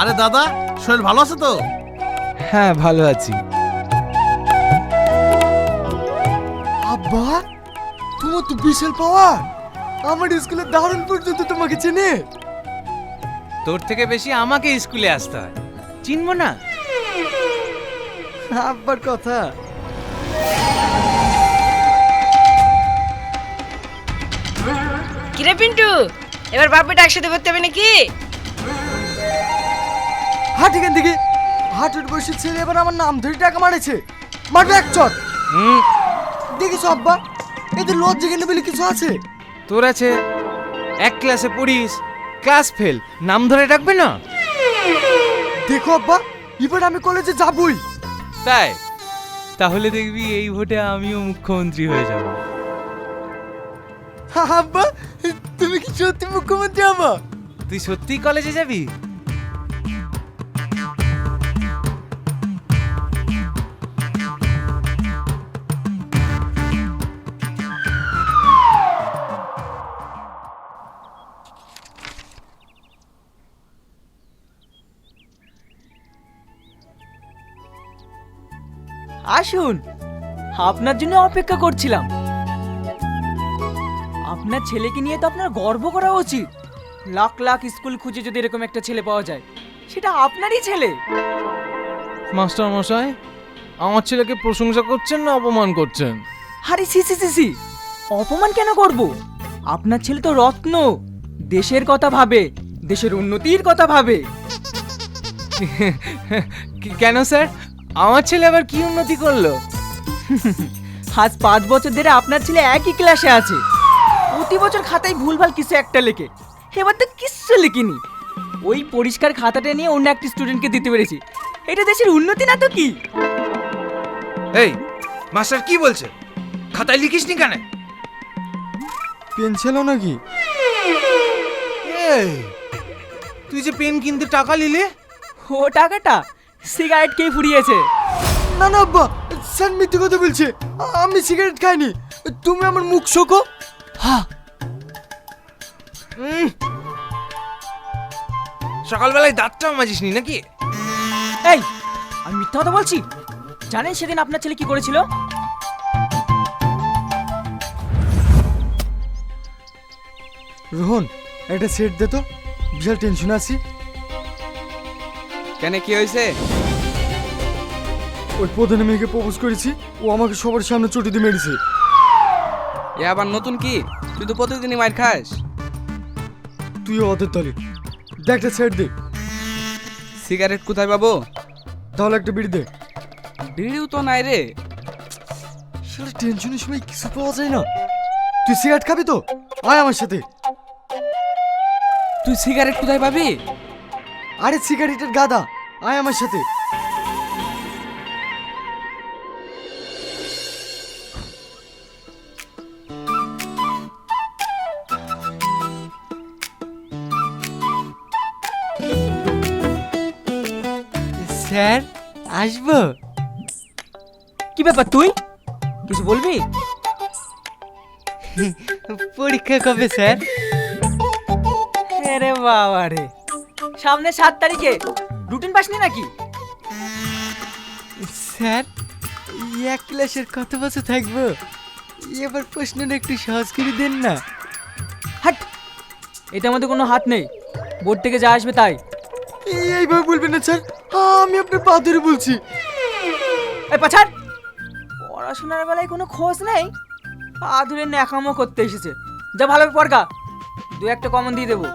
আরে দাদা, শরীর ভালো আছে তো? হ্যাঁ ভালো আছি। আব্বা, তোমার তো বিশাল পাওয়ার। আমার স্কুলের দারুণ পর্যন্ত তোমাকে চেনে। তোর থেকে বেশি আমাকে স্কুলে আসতে হয়, চিনবো না? আব্বার কথা। কিরে পিন্টু, এবার বাপ্পিটা একসাথে ভর্তি হবে নাকি? হাট এখান থেকে। হাটের বসে ছেলে এবার আমার নাম ধরে টাকা মারেছে। মারবে এক চট। দেখিস আব্বা, এদের লজ্জা কেন বলে কিছু আছে? তোর আছে, এক ক্লাসে পড়িস, ক্লাস ফেল, নাম ধরে ডাকবে না? দেখো আব্বা, এবার আমি কলেজে যাবই। তাই? তাহলে দেখবি এই ভোটে আমিও মুখ্যমন্ত্রী হয়ে যাব। আব্বা, তুমি কি সত্যি মুখ্যমন্ত্রী হবা? তুই সত্যিই কলেজে যাবি? আসুন, আপনার জন্য অপেক্ষা করছিলাম। আপনার ছেলেকে নিয়ে তো আপনার গর্ব করা উচিত। লাখ লাখ স্কুল খুঁজে যদি এরকম একটা ছেলে পাওয়া যায়, সেটা আপনারই ছেলে। মাস্টার মশাই, আমার ছেলেকে প্রশংসা করছেন না অপমান করছেন? আরে সি সি সি সি, অপমান কেন করব? আপনার ছেলে তো রত্ন, দেশের কথা ভাবে, দেশের উন্নতির কথা ভাবে। কেন স্যার, আমার ছেলে আবার কি উন্নতি করলো? আজ 5 বছর ধরে আপনার ছেলে একই ক্লাসে আছে। প্রতি বছর খাতায় ভুলভাল কিছু একটা লেখে, এবার তো কিচ্ছু লিখিনি। ওই পরিষ্কার খাতাটা নিয়ে অন্য একটা স্টুডেন্টকে দিতে পেরেছি। এটা দেশের উন্নতি না তো কি? এই মাস্টার কি বলছে? খাতায় লিখিসনি কেন? পেন ছিল নাকি? এই, তুই যে পেন কিনতে টাকা নিলে? ও টাকাটা সিগারেট খেয়ে ফুরিয়েছে। না না আব্বা, স্যার মিথ্যে কথা বলছে। আমি সিগারেট খাইনি। তুমি আমার মুখ শোকো। হ্যাঁ, সকালবেলায় দাঁতটাও মাজিসনি নাকি? এই আমি মিথ্যা কথা বলছি? জানেন সেদিন আপনার ছেলে কি করেছিল? রোহন, একটা সেট দে তো, বিশাল টেনশন আছি। কেন, কি হয়েছে? ওই প্রধান মেয়েকে প্রপোজ করেছি, ও আমাকে সবার সামনে চটি দিয়ে মেরেছে। এ আবার নতুন কি? তুই তো প্রতিদিনই মার খাস। তুইও ওদের দলে। দেখ একটা সেট দে। সিগারেট কোথায় পাবো? তাহলে একটা বিড়ি দে। বিড়িও তো নাই রে। সেটা টেনশনের সময় কিছু পাওয়া যায় না। তুই সিগারেট খাবি তো? আয় আমার সাথে। তুই সিগারেট কোথায় পাবি? আরে সিগারেটের গাদা, আয় আমার সাথে। স্যার আসবো? কি ব্যাপার, তুই কিছু বলবি? পরীক্ষা কবে স্যার? আরে বাবা রে, সামনে 7 তারিখে। রুটিন পাসনি নাকি? স্যার, এক ক্লাসের কত বছর থাকবো? এবার প্রশ্নটা একটু সহজ করে দেন না। হাট, এটা আমাদের কোনো হাত নেই। বোর্ড থেকে যা আসবে তাই। এইভাবে বলবেন না স্যার, আমি আপনার পা ধরে বলছি। এই পাছাড়, পড়াশোনার বেলায় কোনো খোঁজ নেই, পা ধরে ন্যাকামো করতে এসেছে। যা ভালোভাবে পড়গা, 2-1টা কমন দিয়ে দেবো।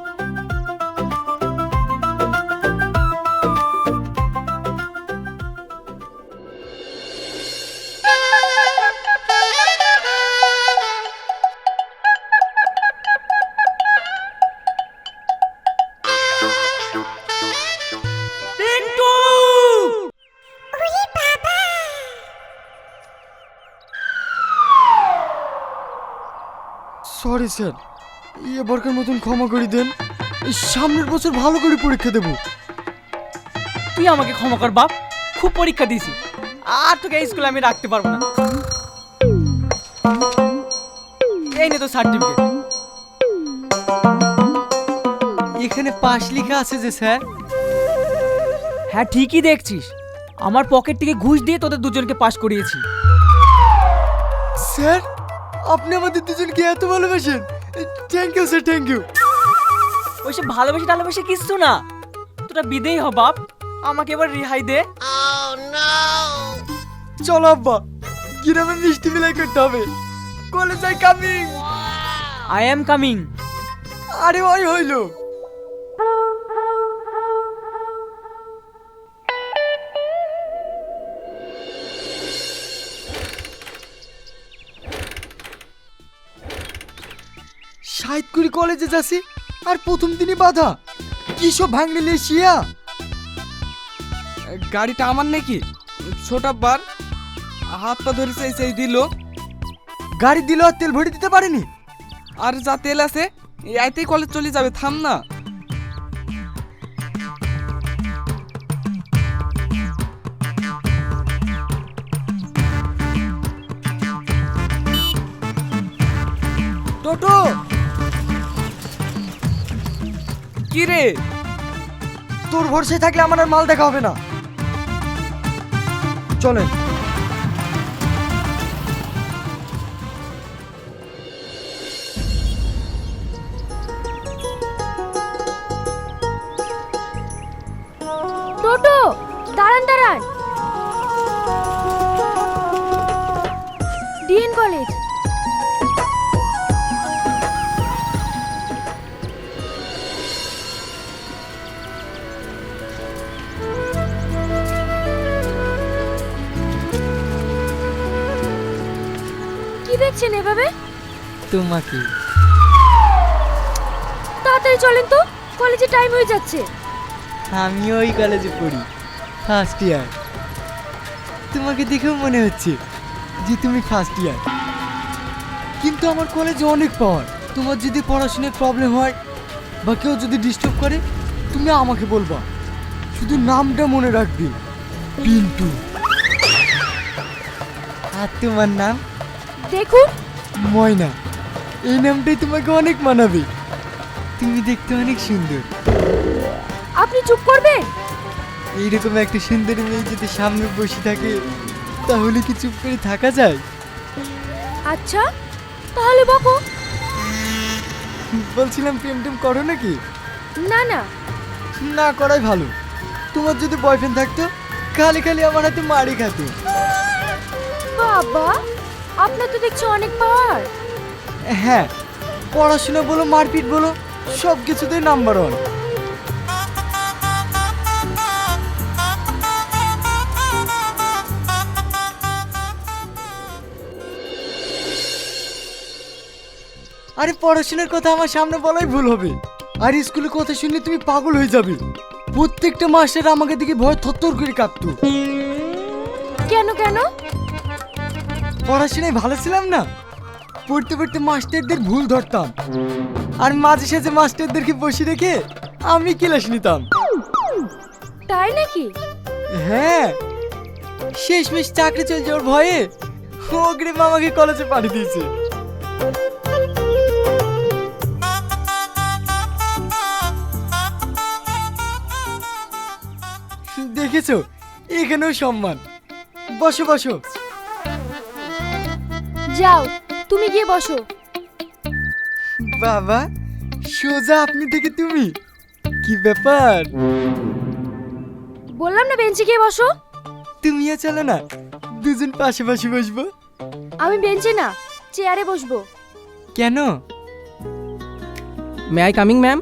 সরি স্যার, এবারকার মতন ক্ষমা করে দেন। সামনের বছর ভালো করে পরীক্ষা দেব। তুই আমাকে ক্ষমা কর বাপ, খুব পরীক্ষা দিয়েছি, আর তোকে এই স্কুলে আমি রাখতে পারবো না। এই নে তো সার্টিফিকেট। এখানে পাশ লেখা আছে যে স্যার? হ্যাঁ ঠিকই দেখছিস, আমার পকেট থেকে ঘুষ দিয়ে তোদের দুজনকে পাশ করিয়েছি। স্যার, আপনি আমাদের দুজনকে এত ভালোবাসেন, thank you sir, thank you. ওইসব ভালোবেসে টালোবেসে কিচ্ছু না, তোরা বিদেই হ বাপ, আমাকে এবার রেহাই দে। চলো আব্বা, গ্রামে মিষ্টি বিলাই করতে হবে। College I coming. I am coming. আরে ওই হইলো। সাহিত্যকুড়ি কলেজে যাচ্ছি আর প্রথম দিনই বাধা। কি সব ভাঙলে লেশিয়া? গাড়িটা আমার নাকি? ছোট আব্বার হাত পা ধরে সেই দিল। গাড়ি দিল আর তেল ভরে দিতে পারেনি। আর যা তেল আছে এতেই কলেজ চলে যাবে, থাম না। টোটো, কি রে? তোর ভরসায় থাকলে আমার আর মাল দেখা হবে না। চলেন। টোটো, দাঁড়ান দাঁড়ান। D N college. কি দেখছেন এভাবে? তোমাকে। তাড়াতাড়ি চলেন তো, কলেজে টাইম হয়ে যাচ্ছে। আমি ওই কলেজে পড়ি, ফার্স্ট ইয়ার। তোমাকে দেখেও মনে হচ্ছে যে তুমি ফার্স্ট ইয়ার। কিন্তু আমার কলেজে অনেক পাওয়ার। তোমার যদি পড়াশোনায় প্রবলেম হয় বা কেউ যদি ডিস্টার্ব করে, তুমি আমাকে বলবা। শুধু নামটা মনে রাখবে, পিন্টু। আর তোমার নাম? দেখুন, ময়না। এই নামটাই তোমাকে অনেক মানাবে। তুমি দেখতে অনেক সুন্দর। আপনি চুপ করবেন? এইরকম একটা সুন্দর মেয়ে যদি সামনে বসে থাকে, তাহলে কি চুপ করে থাকা যায়? আচ্ছা, তাহলে বকো। বলছিলাম প্রেম টেম করো নাকি? না না, না করাই ভালো। তোমার যদি বয়ফ্রেন্ড থাকতো, খালি খালি আমার হাতে মারি খাতো। বাবা, আপনার তো দেখছি অনেক পাওয়ার। হ্যাঁ, পড়াশোনা বলো মারপিট বলো, সব কিছুতেই নাম্বার ওয়ান। আরে পড়াশোনার কথা আমার সামনে বলাই ভুল হবে। আর স্কুলের কথা শুনলে তুমি পাগল হয়ে যাবে। প্রত্যেকটা মাস্টার আমাকে দিকে ভয় থরথর করে কাঁপতো। কেন কেন? পড়াশোনায় ভালো ছিলাম না, পড়তে পড়তে মাস্টারদের ভুল ধরতাম। আর মাঝে সাঝে মাস্টারদেরকে বসে রেখে আমি ক্লাস নিতাম। তাই নাকি? হ্যাঁ, শেষমেশ চাকরি চলে যাওয়ার ভয়ে অগ্রিম আমাকে কলেজে পাঠিয়ে দিয়েছে। দেখেছো, এখানেও সম্মান। বসো বসো। যাও, তুমি গিয়ে বসো। বাবা, সোজা আপনি থেকে তুমি, কি ব্যাপার? বললাম না বেঞ্চে গিয়ে বসো। তুমিও চলো না, দুজন পাশাপাশি বসবো। আমি বেঞ্চে না, চেয়ারে বসবো। কেন? May I coming ma'am?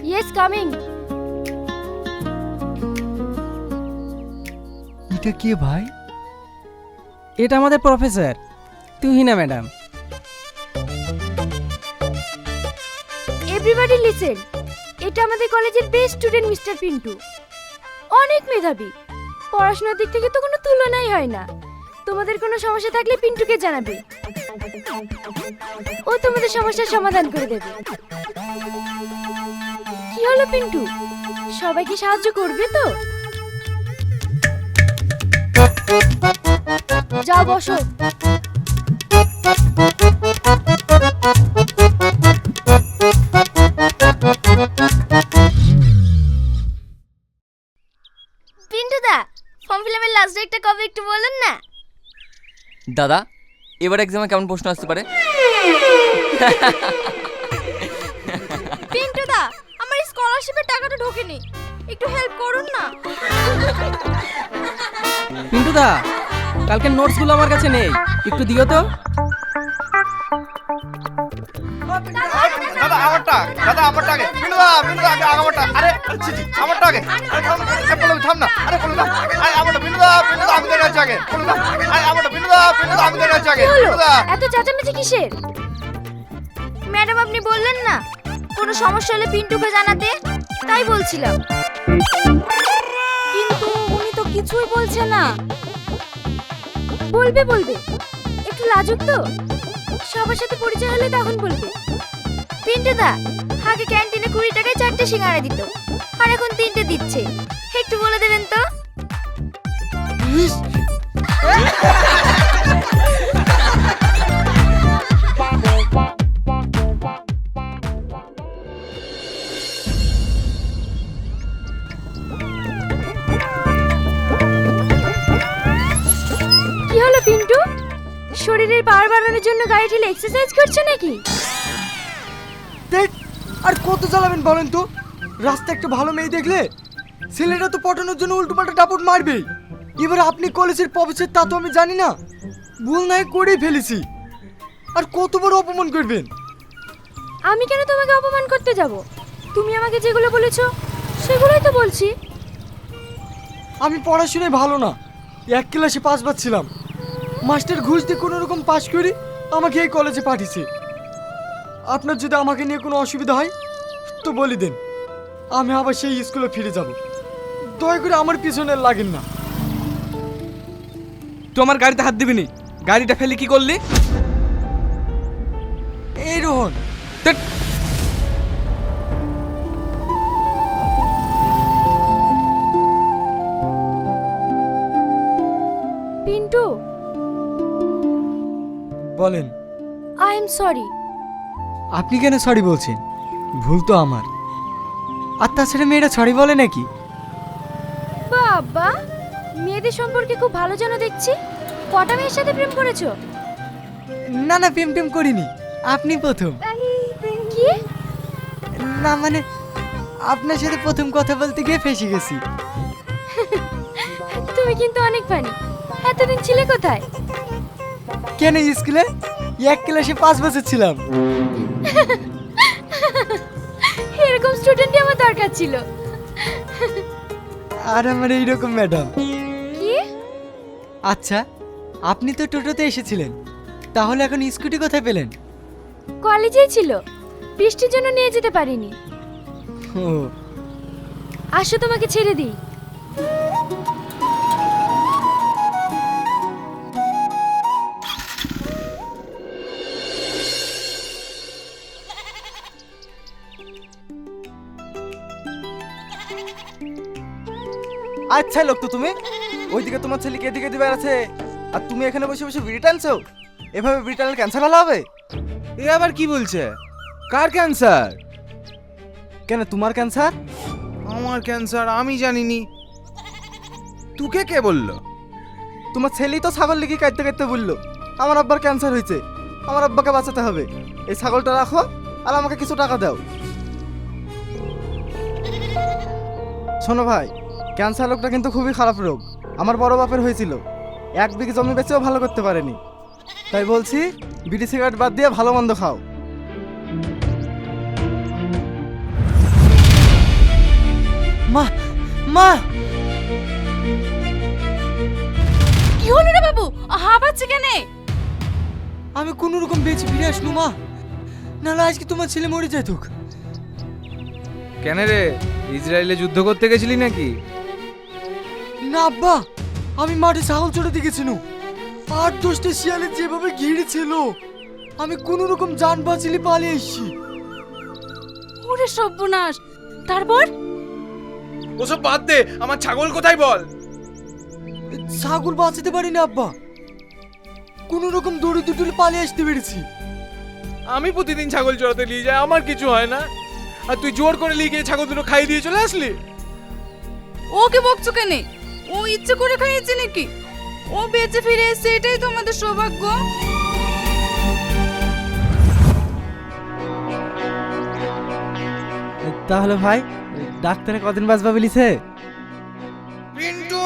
Yes, coming. এটা কে ভাই? এটা আমাদের professor Tuhina madam. Everybody listen, এটা আমাদের কলেজের বেস্ট স্টুডেন্ট মিস্টার পিন্টু। অনেক মেধাবী, পড়াশোনার দিক থেকে তো কোনো তুলনাই হয় না। তোমাদের কোনো সমস্যা থাকলে পিন্টুকে জানাবে, ও তোমাদের সমস্যার সমাধান করে দেবে। কি হলো পিন্টু, সবাইকে সাহায্য করবে তো? যাও বসো। দাদা, এবার এক্সামে কেমন প্রশ্ন আসতে পারে? পিন্টু দা, আমার স্কলারশিপের টাকাটা ঢোকেনি, একটু হেল্প করুন না। পিন্টু দা, কালকে নোটসগুলো আমার কাছে নেই, একটু দিও তো। দাদা আমারটা, দাদা আমারটা আগে। বিনু দা আগে আমারটা। আরে ছি ছি, আমারটা আগে। আরে থাম না, থাম না। আরে বলো না। আরে আমারটা বিনু দা আমাদের কাছে আগে। বলো না। আরে আমারটা বিনু দা আমাদের কাছে আগে। বিনু দা। এত চেঁচামেচি কিসের? ম্যাডাম আপনি বললেন না কোনো সমস্যা হলে পিন্টুকে জানাতে, তাই বলছিলাম। কিন্তু উনি তো কিছুই বলছে না। বলবে একটু লাজুক তো, সবার সাথে পরিচয় হলে তখন বলবে। পিন্টু দা আগে ক্যান্টিনে 20 টাকায় 4টে সিঙ্গারা দিত, আর এখন 3টে দিচ্ছে, একটু বলে দেবেন তো। কি হলো পিন্টু, শরীরের পাওয়ার বাড়ানোর জন্য গাড়ি ঠেলে এক্সারসাইজ করছো নাকি? দেখ, আর কত চালাবেন বলেন তো? রাস্তা একটা ভালো মেয়ে দেখলে ছেলেটা তো পটানোর জন্য উল্টোপাল্টা ডাপট মারবেই। এবার আপনি কলেজের প্রফেসর তা তো আমি জানি না, ভুল নাই করেই ফেলেছি, আর কত বড় অপমান করবেন? আমি কেন তোমাকে অপমান করতে যাব? তুমি আমাকে যেগুলো বলেছো সেগুলোই তো বলছি। আমি পড়াশোনায় ভালো না, 1 ক্লাসে 5 বার ছিলাম, মাস্টার ঘুষ দিয়ে কোনো রকম পাশ করি আমাকে এই কলেজে পাঠিয়েছে। আপনার যদি আমাকে নিয়ে কোনো অসুবিধা হয় তো বলে দেন, আমি আবার সেই স্কুলে ফিরে যাব। দয়া করে আমার পিছনে লাগেন না। তুই আমার গাড়িতে হাত দিবি নি, গাড়িটা ফেলে কি করলি? এই রোহন, ধ্যাৎ, পিন্টু, বলেন। I am sorry. আপনি কেন সরি বলছেন? ভুল তো আমার। আর তাছাড়া মেয়েরা সরি বলে নাকি? বাবা, মেয়েদের সম্পর্কে খুব ভালো জানো দেখছি। কটা মেয়ের সাথে প্রেম করেছো? না না, প্রেম টেম করিনি, আপনি প্রথম। কি? না মানে আপনার সাথে প্রথম কথা বলতে গিয়ে ফেঁসে গেছি। তুমি কিন্তু অনেক ফানি। এতদিন ছিলে কোথায়? কেন স্কুলে 1 ক্লাসে 5 বছর ছিলাম। এরকম স্টুডেন্টই আমার দরকার ছিল। আর আমার এইরকম ম্যাডাম। কি? আচ্ছা, আপনি তো টোটোতে এসেছিলেন, তাহলে এখন স্কুটি কোথায় পেলেন? কলেজেই ছিল, বৃষ্টির জন্য নিয়ে যেতে পারিনি। ও, আসো তোমাকে ছেড়ে দিই। আচ্ছা লোক তো তুমি, ওইদিকে তোমার ছেলেকে এদিকে দিবে আছে, আর তুমি এখানে বসে বসে বিড়ি টানছো। এভাবে বিড়ি টানলে ক্যান্সার ভালো হবে? এ আবার কি বলছে? কার ক্যান্সার? কেন তোমার ক্যান্সার? আমার ক্যান্সার আমি জানিনি, তোকে কে বললো? তোমার ছেলেই তো ছাগল লিখে কাটতে কাটতে বললো আমার আব্বার ক্যান্সার হয়েছে, আমার আব্বাকে বাঁচাতে হবে, এই ছাগলটা রাখো আর আমাকে কিছু টাকা দাও। শোনো ভাই, ক্যান্সার রোগটা কিন্তু খুবই খারাপ রোগ। আমার বড় বাপের হয়েছিল, 1 বিঘে জমি বেচেও ভালো করতে পারেনি। তাই বলছি বিড়ি সিগারেট বাদ দিয়ে ভালো মন্দ খাও। মা মা, কি হলো রে বাবু, হাঁপাচ্ছে কেন? আমি কোনো রকম বেঁচে ফিরে আসলু মা, নাহলে আজকে তোমার ছেলে মরে যেত। কেন রে, ইসরায়েলে যুদ্ধ করতে গেছিলি নাকি? না আব্বা, আমি মাঠে ছাগল চড়াতে গেছিলাম, 8-10টা শিয়ালে যেভাবে ঘিরে ছিল, আমি কোনো রকম জান বাঁচিয়ে পালিয়ে এসেছি। ওরে সর্বনাশ, তারপর? ওসব বাদ দে, আমার ছাগল কোথায় বল? ছাগল বাঁচাতে পারি না আব্বা, কোনো রকম দড়ি দুটোলে পালিয়ে আসতে পেরেছি। আমি প্রতিদিন ছাগল চড়াতে নিয়ে যাই, আমার কিছু হয় না, আর তুই জোর করে নিয়ে গিয়ে ছাগল দুটো খাইয়ে দিয়ে চলে আসলি। ওকে বকছো কেন? ও ইচ্ছে করে খাইয়েছে নাকি? ও বেঁচে ফিরে এসেছে, এটাই তো আমাদের সৌভাগ্য। তাহলে ভাই ডাক্তারে কদিন বাঁচবা বলিছে? পিন্টু!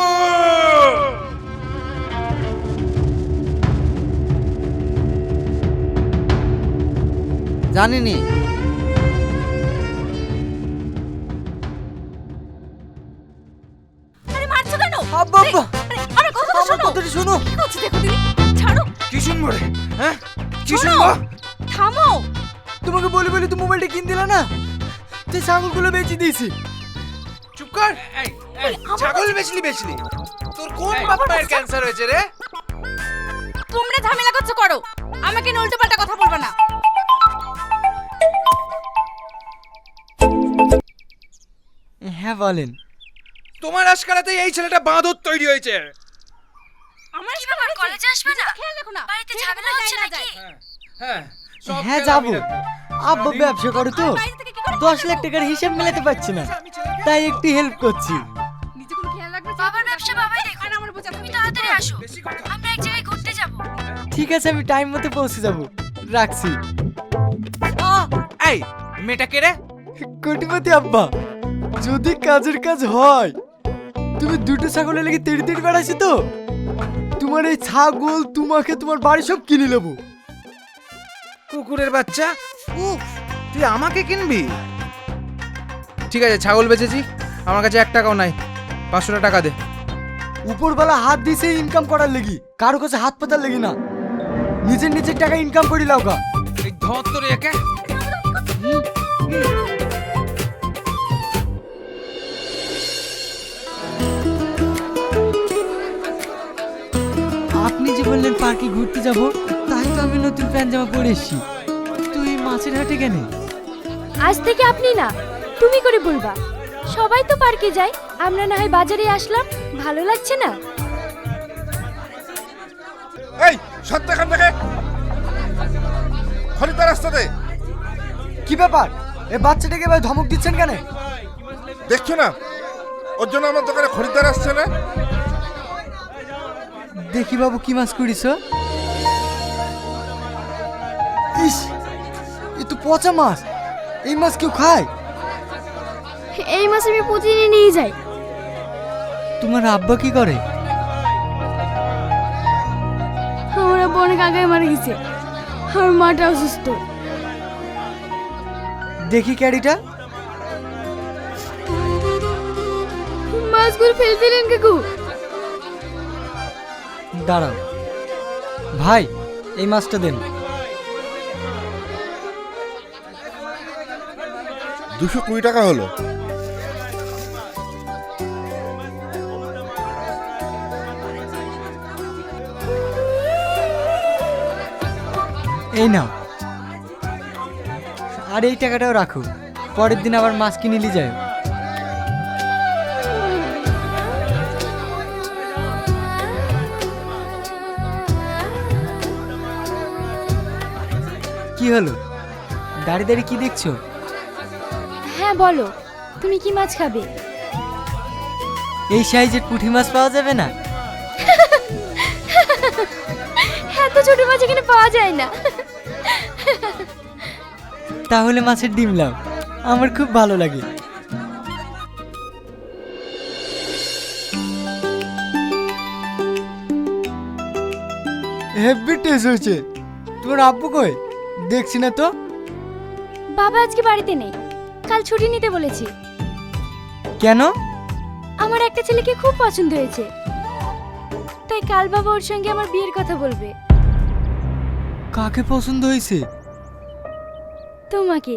জানিনি। আরে মারছো কেন? আব্বা আব্বা আরে আমার কথা তো আমার শোনো। কথাটা শোনো। কি করছো দেখো তুমি? ছাড়ো। কি শুনবো রে? হ্যাঁ কি শোনো। শুনবো? থামো। তোমাকে বলি বলি তুমি মোবাইলটা কিনে দিলা না, তুই ছাগলগুলো বেচে দিয়েছি। চুপ কর। ছাগল বেচলি? তোর কোন বাপ মায়ের ক্যান্সার হয়েছে রে? তোমরা ঝামেলা করছো করো, আমাকে উল্টো পাল্টা কথা বলবে না। হ্যাঁ বলেন। তোমার আজকালাতে এই ছেলেটা বাঁদর তৈরি হয়েছে। আমার কি ব্যাপার, কলেজে আসবে না? খেয়াল রাখো না, বাড়িতে ঝামেলা হচ্ছে নাকি? হ্যাঁ সব হ্যাঁ খেয়াল আমি যাবো। রাখবো। আব্বা ব্যবসা করে তো, বাইরে থেকে কি করে 10 লাখ টাকার হিসাব মেলাতে পারছি না, তাই একটু হেল্প করছি। নিজে কোনো খেয়াল রাখবে? বাবার ব্যবসা বাবাই দেখো। আর আমার বোঝা, তুমি তাড়াতাড়ি আসো, আমরা এক জায়গায় ঘুরতে যাব। ঠিক আছে আমি টাইম মতো পৌঁছে যাব, রাখছি। এই মেয়েটা কে রে? কোটিপতি আব্বা, যদি কাজের কাজ হয়, তুমি দুটো ছাগলের লেগে তেড়ি তেড়ি বেড়াচ্ছি তো, তোমার এই ছাগল তোমাকে তোমার বাড়ি সব কিনে নেবো। কুকুরের বাচ্চা, উফ, তুই আমাকে কিনবি? ঠিক আছে, ছাগল বেচেছি, আমার কাছে 1 টাকাও নাই, 500 টাকা দে। উপরবেলা হাত দিছে ইনকাম করার লেগি, কারো কাছে হাত পাতার লেগি না, নিজের নিজের টাকা ইনকাম করি লাউকা। এই ধর তোর একে। আপনি যে বললেন পার্কে ঘুরতে যাব, তাই তো আমি নতুন প্যান্ট জামা পরে এসেছি। তুই মাছের হাটে কেন? আজ থেকে আপনি না, তুমি করে বলবা। সবাই তো পার্কে যায়, আমরা না হয় বাজারে আসলাম, ভালো লাগছে না? এই সত্যি এখান থেকে খরিদ্দার রাস্তাতে কি ব্যাপার, এই বাচ্চাটাকে ভাই ধমক দিচ্ছেন কেন? দেখছো না ওর জন্য আমার দোকানে খরিদ্দার আসছে না? দেখি বাবু কি মাছ করিস? ইস, এ তো পচা মাছ, এই মাছ কেউ খায়? এই মাছ আমি প্রতিদিন নিয়ে যাই। তোমার আব্বা কি করে? আমার আব্বা অনেক আগে মারা গেছে, আমার মাটা অসুস্থ। দেখি ক্যারিটা। মাছগুলো ফেলে দিলেন কাকু। দাঁড়াও ভাই, এই মাছটা দেন। 220 টাকা হলো। এই নাও, আর এই টাকাটাও রাখো, পরের দিন আবার মাছ কিনে নিয়ে যাও। কি হলো, দাঁড়িয়ে দাঁড়িয়ে কি দেখছো? হ্যাঁ বলো, তুমি কি মাছ খাবে? এই সাইজের পুঁটি মাছ পাওয়া যাবে না? এত ছোট মাছ এখানে পাওয়া যায় না। তাহলে মাছের ডিম লাও, আমার খুব ভালো লাগে। হেভি টেস্ট হয়েছে। তোমার আব্বু কই? দেখছি না তো। বাবা আজকে বাড়িতে নেই, কাল ছুটি নিতে বলেছি। কেন? আমার একটা ছেলেকে খুব পছন্দ হয়েছে, তাই কাল বাবা ওর সঙ্গে আমার বিয়ের কথা বলবে। কাকে পছন্দ হয়েছে? তোমাকে।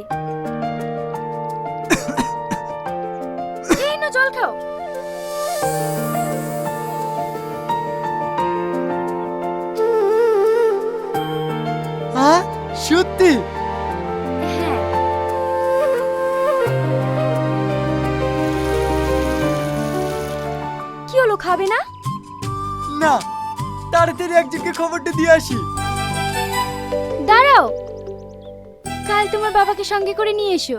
এই নাও জল খাও। হ্যাঁ সত্যি? হ্যাঁ। কি হলো, খাবে না? না, তাড়াতাড়ি একজনকে খবরটা দিয়ে আসি। দাঁড়াও, কাল তোমার বাবাকে সঙ্গে করে নিয়ে এসো,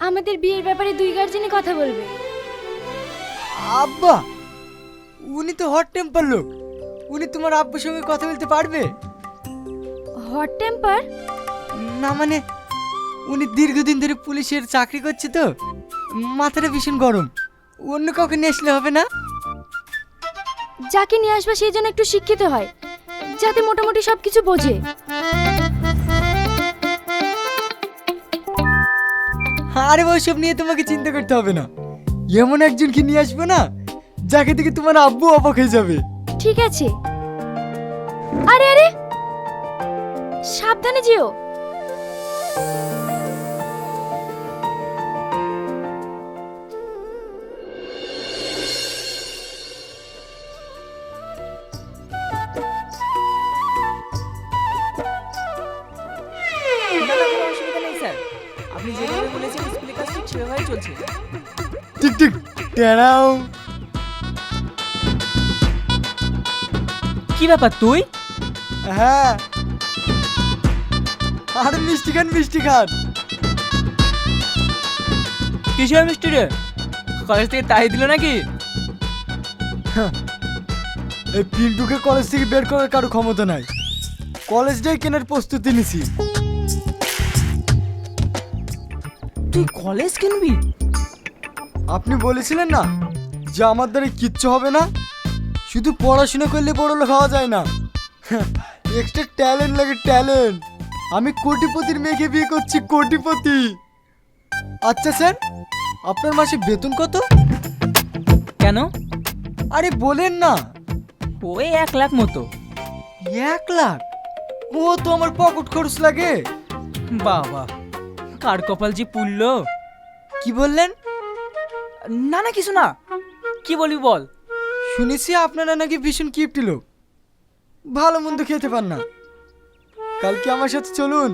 আমাদের বিয়ের ব্যাপারে 2 গার্জেনে কথা বলবে। আব্বা, উনি তো হট টেম্পার লোক, উনি তোমার আব্বুর সঙ্গে কথা বলতে পারবে? Hot temper? না মানে উনি দীর্ঘদিন ধরে পুলিশের চাকরি করছে তো, মাথাটা ভীষণ গরম। অন্য কাউকে নিয়ে আসলে হবে না? যাকে নিয়ে আসবা সেই জন্য একটু শিক্ষিত হয়, যাতে মোটামুটি সব কিছু বোঝে। আরে ওইসব নিয়ে তোমাকে চিন্তা করতে হবে না। এমন একজনকে নিয়ে আসবো না যাকে দেখে তোমার আব্বু অবাক হয়ে যাবে। ঠিক আছে। আরে আরে, সাবধানে যেও। না না, কোনো অসুবিধা নেই স্যার, আপনি যেভাবে বলেছেন স্কুলের কাজ ঠিক সেভাবেই চলছে। ঠিক ঠিক টেরাও। কি ব্যাপার তুই? হ্যাঁ, আরে মিষ্টি খান মিষ্টি খান। কিসের মিষ্টি রে? কলেজ থেকে তাই দিল নাকি? এই পিন্টুকে কলেজ থেকে বের করার কারো ক্ষমতা নাই। কলেজটাই কেনার প্রস্তুতি নিছি। তুই কলেজ কিনবি? আপনি বলেছিলেন না যে আমার দ্বারা কিচ্ছু হবে না, শুধু পড়াশোনা করলে বড় লোক হওয়া যায় না, এক্সট্রা ট্যালেন্ট লাগে, ট্যালেন্ট। আমি কোটিপতির মেয়েকে বিয়ে করছি, কোটিপতি। আচ্ছা স্যার, আপনার মাসে বেতন কত? কেন? আরে বলেন না। ওই 1 লাখ মতো। 1 লাখ? ও তো আমার পকেট খরচ লাগে। বাবা, কার কপাল যে পুড়লো। কি বললেন? না না, কিছু না। কি বলবি বল। শুনেছি আপনারা নাকি ভীষণ কিপটি লোক, ভালো মন্দ খেতে পান না। কালকে আমার সাথে চলুন,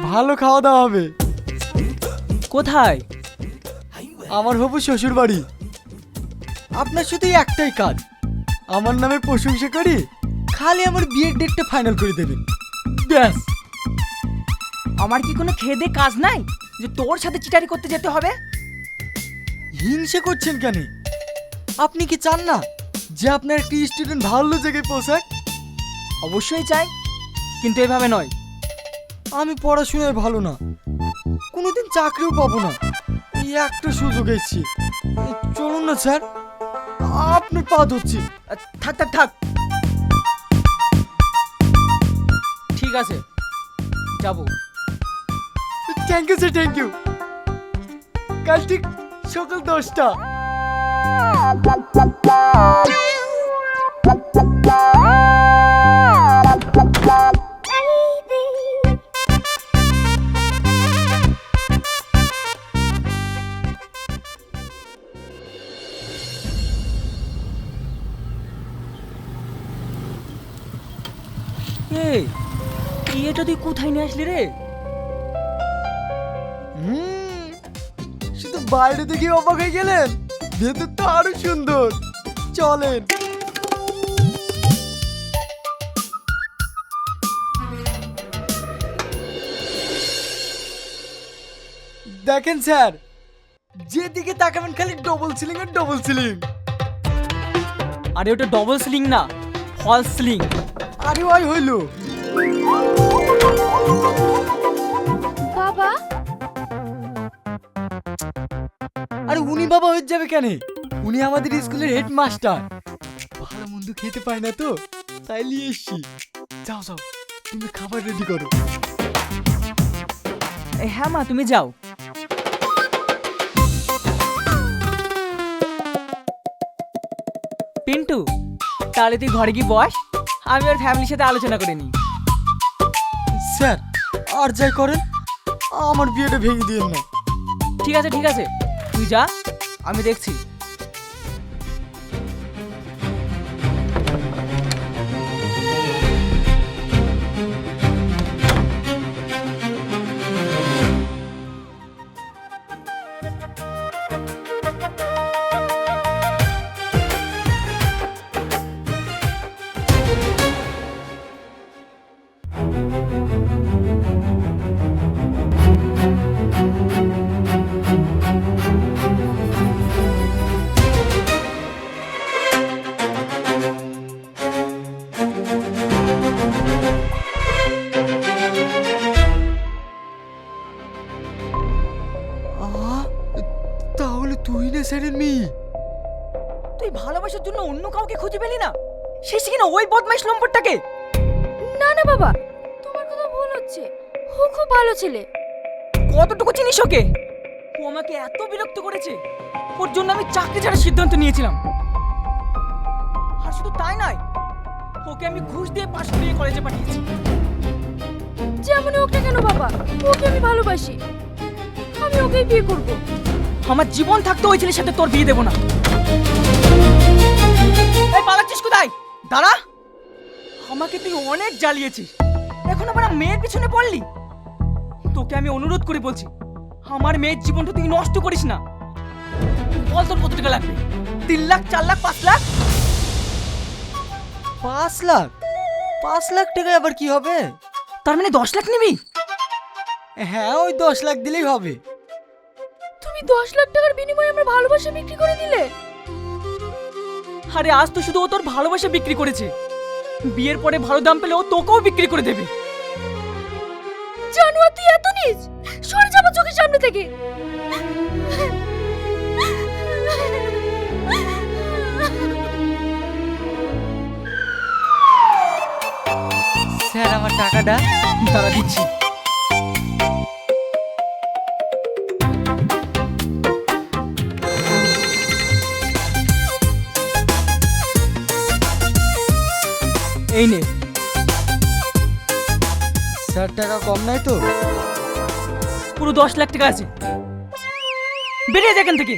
ভালো খাওয়া দাওয়া হবে। কোথায়? আমার হবু শ্বশুর বাড়ি। আপনার শুধু একটাই কাজ, আমার নামে প্রশংসা করি খালি আমার বিয়ের ডেটটা ফাইনাল করে দেবেন, ব্যাস। আমার কি কোনো খেয়ে দে কাজ নাই যে তোর সাথে চিটারি করতে যেতে হবে? হিংসে করছেন কেন? আপনি কি চান না যে আপনার একটি স্টুডেন্ট ভালো জায়গায় পৌঁছাক? অবশ্যই চাই, কিন্তু এভাবে নয়। আমি পড়াশোনায় ভালো না, কোনোদিন চাকরিও পাবো না, এই একটা সুযোগ এসেছি। চলুন না স্যার, আপনার পা ধরছি। থাক থাক থাক, ঠিক আছে যাবো। Thank you sir, thank you. কাল ঠিক সকাল 10টা। এই এটা তুই কোথায় নিয়ে আসলি রে? শুধু বাইরে থেকে অবাক হয়ে গেলেন, ভেতর তো আরো সুন্দর। চলেন। দেখেন স্যার, যেদিকে তাকাবেন খালি ডবল সিলিং আর ডবল সিলিং। আরে ওটা ডবল স্লিং না, ফলস স্লিং। আরে ওই হইলো। বাবা, আরে উনি বাবা হয়ে যাবে কেন? উনি আমাদের স্কুলের হেডমাস্টার। ভালো মন্দ খেতে পায় না তো, তাই নিয়ে এসছি। যাও যাও, তুমি খাবার রেডি করো। হ্যাঁ মা, তুমি যাও। পিন্টু, তাহলে তুই ঘরে গিয়ে বস, আমি ওর ফ্যামিলির সাথে আলোচনা করে নিই। স্যার, আর যাই করেন, আমার বিয়েটা ভেঙে দিয়েন না। ঠিক আছে ঠিক আছে, তুই যা, আমি দেখছি। তুই না স্যারের মেয়ে? তুই ভালোবাসার জন্য অন্য কাউকে খুঁজে পেলি না, শেষে কিনা ওই বদমাইশ নম্বরটাকে? না না বাবা, তোমার কথা ভুল হচ্ছে। ও খুব ভালো ছেলে। কতটুকু চিনিস ওকে? ও আমাকে এত বিরক্ত করেছে, ওর জন্য আমি চাকরি ছাড়ার সিদ্ধান্ত নিয়েছিলাম। আর শুধু তাই নয়, ওকে আমি ঘুষ দিয়ে পাশ করিয়ে কলেজে পাঠিয়েছি। যেমন হোক না কেন বাবা, ওকে আমি ভালোবাসি। আমি ওকেই বিয়ে করব। আমার জীবন থাকতে ওই ছেলের সাথে তোর বিয়ে দেবো না। এই পালাচ্ছিস কোথায়? দাঁড়া, আমাকে তুই অনেক জ্বালিয়েছিস, এখন আবার মেয়ের পিছনে পড়লি। তোকে আমি অনুরোধ করে বলছি, আমার মেয়ের জীবনটা তুই নষ্ট করিস না। বল তোর কত টাকা লাগবে? 3 লাখ, 4 লাখ, 5 লাখ? 5 লাখ? 5 লাখ টাকায় আবার কি হবে? তার মানে 10 লাখ নিবি? হ্যাঁ, ওই 10 লাখ দিলেই হবে। তুমি 10 লাখ টাকার বিনিময়ে আমার ভালোবাসা বিক্রি করে দিলে? আরে আজ তো শুধু ও তোর ভালোবাসা বিক্রি করেছে, বিয়ের পরে ভালো দাম পেলে ও তোকেও বিক্রি করে দেবে। জানোয়ার, তুই এত নীচ! সরে যাবো চোখের সামনে থেকে। স্যার, আমার টাকাটা। তারা দিচ্ছি। এই নে। স্যার, টাকা কম নাই তো? পুরো 10 লাখ টাকা আছে, বেরিয়ে যা এখান থেকে।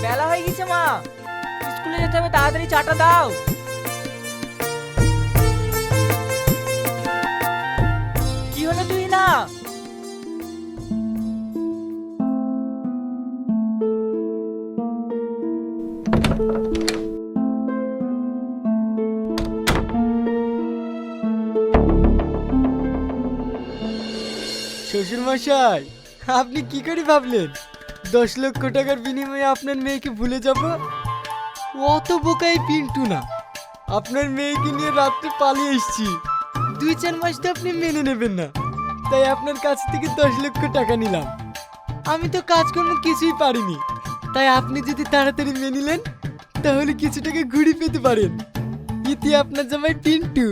বেলা হয়ে গেছে মা, স্কুলে যেতে হবে, তাড়াতাড়ি চাটা দাও। কি হলো তুই না? শ্বশুর মশাই, আপনি কি করে ভাবলেন 10 লক্ষ টাকার বিনিময়ে আপনার মেয়েকে ভুলে যাব? অত বোকাই পিন্টু না। আপনার মেয়েকে নিয়ে রাত্রে পালিয়ে এসেছি। 2-4 মাস তো আপনি মেনে নেবেন না, তাই আপনার কাছ থেকে 10 লক্ষ টাকা নিলাম। আমি তো কাজকর্ম কিছুই পারিনি, তাই আপনি যদি তাড়াতাড়ি মেনে নিলেন তাহলে কিছু টাকা ঘুরে পেতে পারেন। ইতি আপনার জামাই পিন্টু।